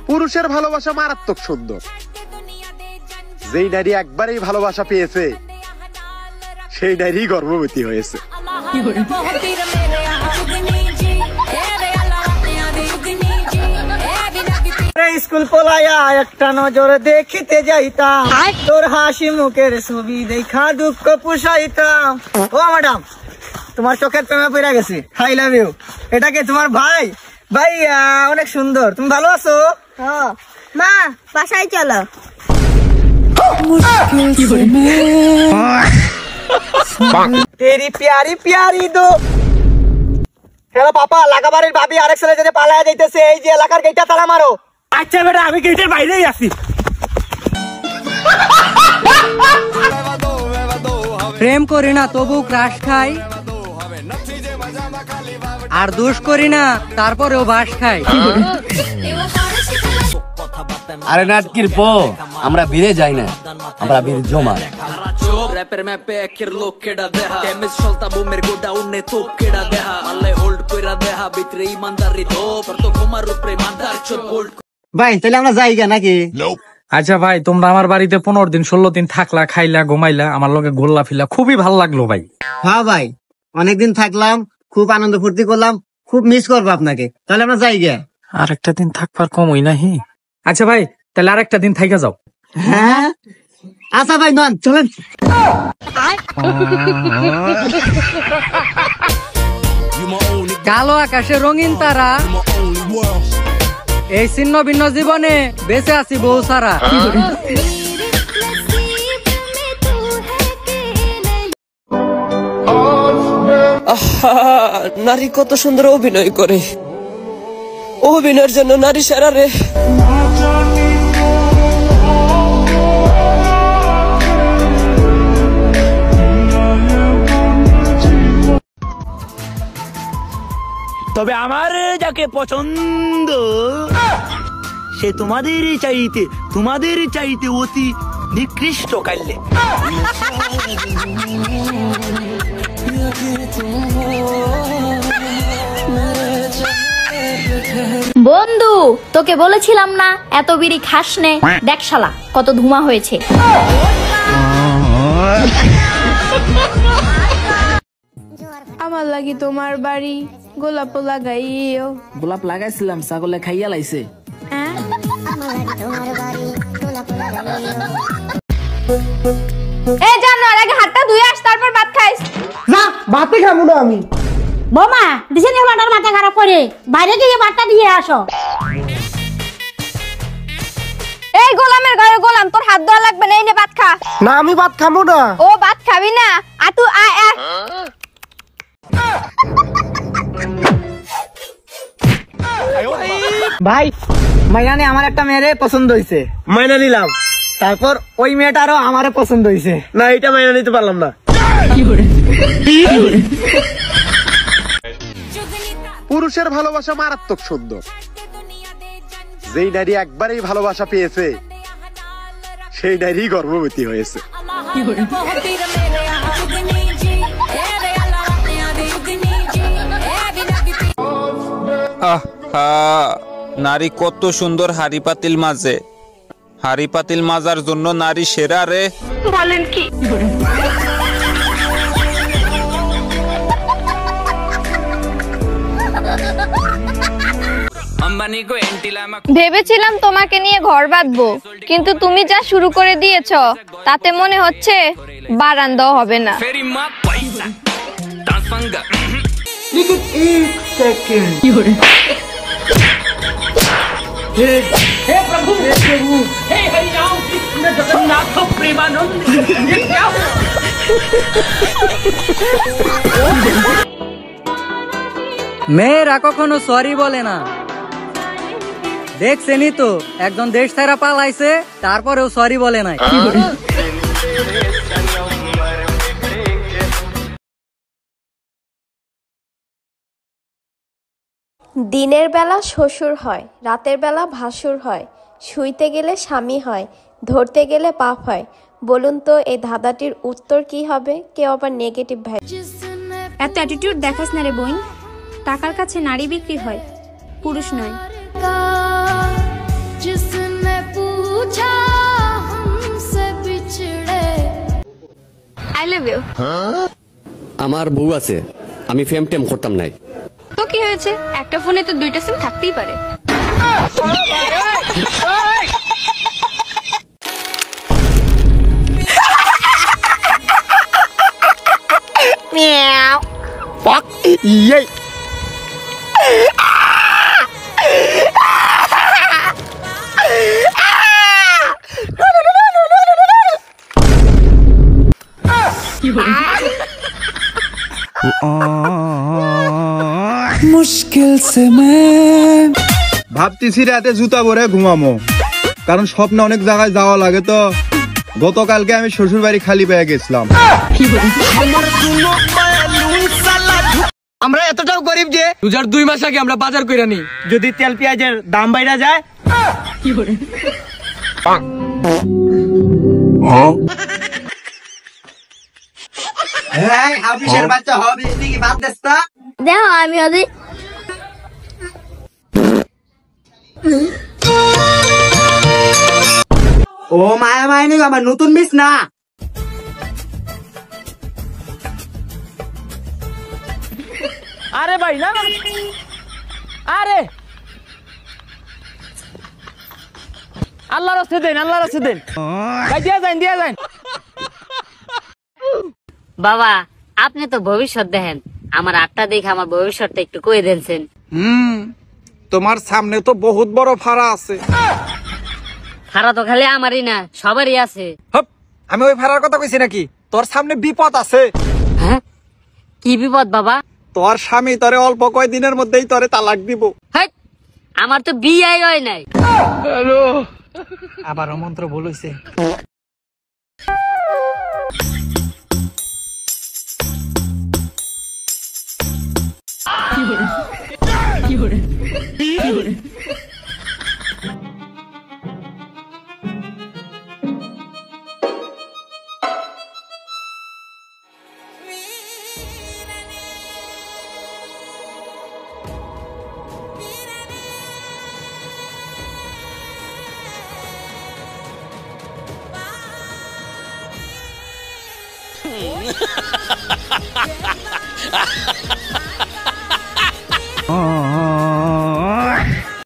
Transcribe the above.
পুরুষের ভালোবাসা মারাত্মক সুন্দর। যেই নারী একবারই ভালোবাসা পেয়েছে সেই নারী গর্ভবতী হয়েছে। স্কুল পলায়া একটা নজর দেখিতে যাইতাম, তোর হাসি মুখের ছবি দেখা দুঃখ পুষাইতাম। ও ম্যাডাম, তোমার চোখের প্রেমে পড়ে গেছি। I love you. এটা কি তোমার ভাই? ভাই অনেক সুন্দর। তুমি ভালো আছো? মা বাসায় চলো। তেরি প্যারি প্যারি দো। হ্যালো পাপা, লাগাবাড়ির ভাবি আরেক ছেলে যদি পালায়া যাইতেছে, এই যে এলাকার গেটটা তালা মারো। আচ্ছা বেটা, আমি গেটের বাইরেই আছি। প্রেম করি না তবু ক্রাশ খাই, আর দোষ করি না তারপরেও বাস খাই। আরে নাটকির পো, আমরা বীরে যাই না, আমরা বীর জমা। Rapper me peker look keda deha Temis solta boomer go down ne top keda deha Malle hold koira deha bitre imandari do Parto khomar upre mandar chot hold ভাই তাহলে আমরা যাই গা নাকি? আচ্ছা ভাই, তোমরা আমার বাড়িতে 15 দিন 16 দিন থাকলা, খাইলা, ঘুমাইলা, আমার লগে গোল্লা ফিলা, খুবই ভালো লাগলো ভাই। হ্যাঁ ভাই, অনেকদিন থাকলাম, খুব আনন্দ ফুর্তি করলাম, খুব মিস করবো আপনাকে। তাহলে আমরা যাই গা। আর একটা দিন থাকবার কমই নাহি। আচ্ছা ভাই, তাহলে আরেকটা দিন থাইকা যাও। হ্যাঁ আচ্ছা ভাই, নন চলেন। কালো আকাশে রঙিন তারা, এই ছিন্ন ভিন্ন জীবনে বেঁচে আছি বহু সারা। নারী কত সুন্দর অভিনয় করে, অভিনয়ের জন্য নারী সেরা রে। তবে আমার যাকে পছন্দ সে তোমাদের চাইতে অতি নিকৃষ্ট কাল্যে। বন্ধু, তোকে বলেছিলাম না এত বিড়ি খাস নে, দেখ শালা কত ধুমা হয়েছে। আমার লাগি তোমার বাড়ি গোলাপ লাগাইও। গোলাপ লাগাইছিলাম, ছাগলে খাইয়া লাইছে। এ জানো, আগে হাতটা ধুয়ে আস, তারপর ভাত খাইস। না, ভাতে খাবো না আমি। বৌমা দিছে নি হলাটার মাথা খারাপ করে, বাইরে গিয়ে ভাতটা দিয়ে আসো। এই গোলামের ঘরে গোলাম, তোর হাত ধোয়া লাগবে না, এই নে ভাত খা। না আমি ভাত খাবো না। ও ভাত খাবি না? আতু আয় আয়। ভাই, মাইনানে আমার একটা মেয়েরে পছন্দ হয়েছে, মাইনা নিলাম। তারপর ওই মেয়েটারও আমারে পছন্দ হয়েছে। না, এটা মাইনা নিতে পারলাম না। পুরুষের ভালোবাসা মারাত্মক সুন্দর। যেই নারী একবারই ভালোবাসা পেয়েছে সেই নারী গর্ভবতী হয়েছে। নারী কত সুন্দর হাড়ি পাতিল মাঝে, হাড়ি পাতিল মাজার জন্য নারী সেরা রে। বলেন কি? ভেবেছিলাম তোমাকে নিয়ে ঘর বাঁধবো, কিন্তু তুমি যা শুরু করে দিয়েছ তাতে মনে হচ্ছে বারান্দাও হবে না। মেয়েরা কখনো সরি বলে না। দেখছেনই তো, একজন দেশ ছাড়া পালাইছে, তারপরেও সরি বলে নাই। দিনের বেলা শ্বশুর হয়, রাতের বেলা ভাসুর হয়, শুইতে গেলে স্বামী হয়, ধরতে গেলে পাপ হয়। বলুন তো এই ধাঁধাটির উত্তর কি হবে? কেউ আবার নেগেটিভ ভাই। এত অ্যাটিটিউড দেখাস না রে বোন, টাকার কাছে নারী বিক্রি হয়, পুরুষ নয়। আমার বউ আছে, আমি ফেম টেম করতাম নাই। তো কি হয়েছে, একটা ফোনে তো দুইটা সিম থাকতেই পারে। ইয়ে ভাবতেছি রাতে জুতা পরে ঘুমামো, কারণ স্বপ্নে অনেক জায়গায় যাওয়া লাগে। তো গতকালকে আমি শ্বশুর বাড়ি খালি পেয়ে গেছিলাম। আমরা এতটাও গরিব যে 2 মাস আগে আমরা বাজার কইরা নি, যদি তেল পেঁয়াজের দাম বাইরা যায় অফিসের বাচ্চা হবে কি বাদ দেস্তা দেখো আমি ওদের ও মায়া মাইনি আমার নতুন মিস না। আরে ভাই না, আরে আল্লাহর রাস্তে দেন, আল্লাহর রাস্তে দেন ভাই, দিয়া যান। বাবা আপনি তো ভবিষ্যৎ দেখেন, আমার আটটা দেখে আমার ভবিষ্যৎটা একটু কয়ে দেনছেন। তোমার সামনে তো বহুত বড় ফাড়া আছে। খারা তো খালি আমারই না, সবারই আছে। হপ, আমি ওই ফাড়ার কথা কইছি নাকি? তোর সামনে বিপদ আছে। হ্যাঁ, কি বিপদ বাবা? তোর স্বামী তোরে অল্প কয়েকদিনের মধ্যেই তোরে তালাক দিব। হেৎ, আমার তো বিয়ে হয় নাই। আবার মন্ত্র ভুল হইছে।